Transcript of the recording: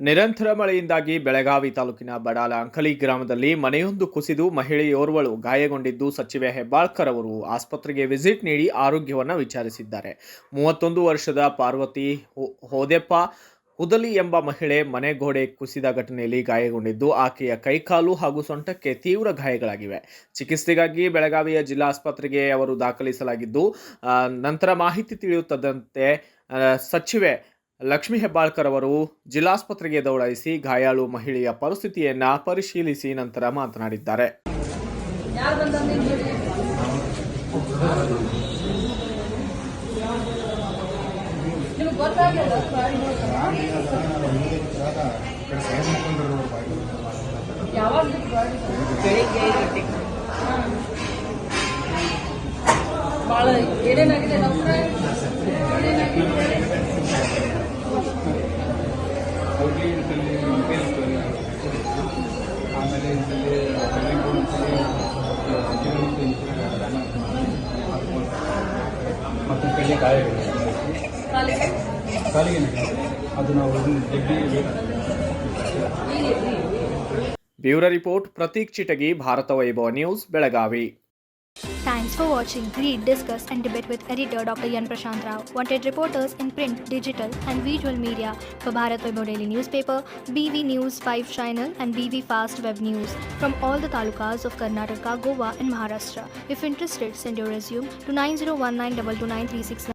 ನಿರಂತರ ಮಳೆಯಿಂದಾಗಿ ಬೆಳಗಾವಿ ತಾಲೂಕಿನ ಬಡಾಲ ಅಂಕಲಿ ಗ್ರಾಮದಲ್ಲಿ ಮನೆಯೊಂದು ಕುಸಿದು ಮಹಿಳೆಯೋರ್ವಳು ಗಾಯಗೊಂಡಿದ್ದು ಸಚಿವೆ ಹೆಬ್ಬಾಳ್ಕರ್ ಅವರು ಆಸ್ಪತ್ರೆಗೆ ವಿಸಿಟ್ ನೀಡಿ ಆರೋಗ್ಯವನ್ನು ವಿಚಾರಿಸಿದ್ದಾರೆ. 31 ವರ್ಷದ ಪಾರ್ವತಿ ಹೋದೆಪ್ಪ ಹುದಲಿ ಎಂಬ ಮಹಿಳೆ ಮನೆ ಗೋಡೆ ಕುಸಿದ ಘಟನೆಯಲ್ಲಿ ಗಾಯಗೊಂಡಿದ್ದು ಆಕೆಯ ಕೈಕಾಲು ಹಾಗೂ ಸೊಂಟಕ್ಕೆ ತೀವ್ರ ಗಾಯಗಳಾಗಿವೆ. ಚಿಕಿತ್ಸೆಗಾಗಿ ಬೆಳಗಾವಿಯ ಜಿಲ್ಲಾ ಆಸ್ಪತ್ರೆಗೆ ಅವರು ದಾಖಲಿಸಲಾಗಿದ್ದು ನಂತರ ಮಾಹಿತಿ ತಿಳಿಯುತ್ತದಂತೆ ಸಚಿವೆ ಲಕ್ಷ್ಮೀ ಹೆಬ್ಬಾಳ್ಕರ್ ಅವರು ಜಿಲ್ಲಾಸ್ಪತ್ರೆಗೆ ದೌಡಾಯಿಸಿ ಗಾಯಾಳು ಮಹಿಳೆಯ ಪರಿಸ್ಥಿತಿಯನ್ನ ಪರಿಶೀಲಿಸಿ ನಂತರ ಮಾತನಾಡಿದ್ದಾರೆ. ಆಮೇಲೆ ಮತ್ತು ಕೈಗೆ ಗಾಯಗಳು ಕಾಲಿಗೆ ಅದು ನಾವು ಬ್ಯೂರೋ ರಿಪೋರ್ಟ್ ಪ್ರತೀಕ್ ಚಿಟಗಿ, ಭಾರತ ವೈಭವ news, Belagavi. Thanks for watching. Read, discuss and debate with editor Dr. Yan Prashant Rao. Wanted reporters in print, digital and visual media for Bharat Vaibhav Daily Newspaper, BV News 5 Channel and BV Fast Web News from all the talukas of Karnataka, Goa and Maharashtra. If interested, send your resume to 9019229369.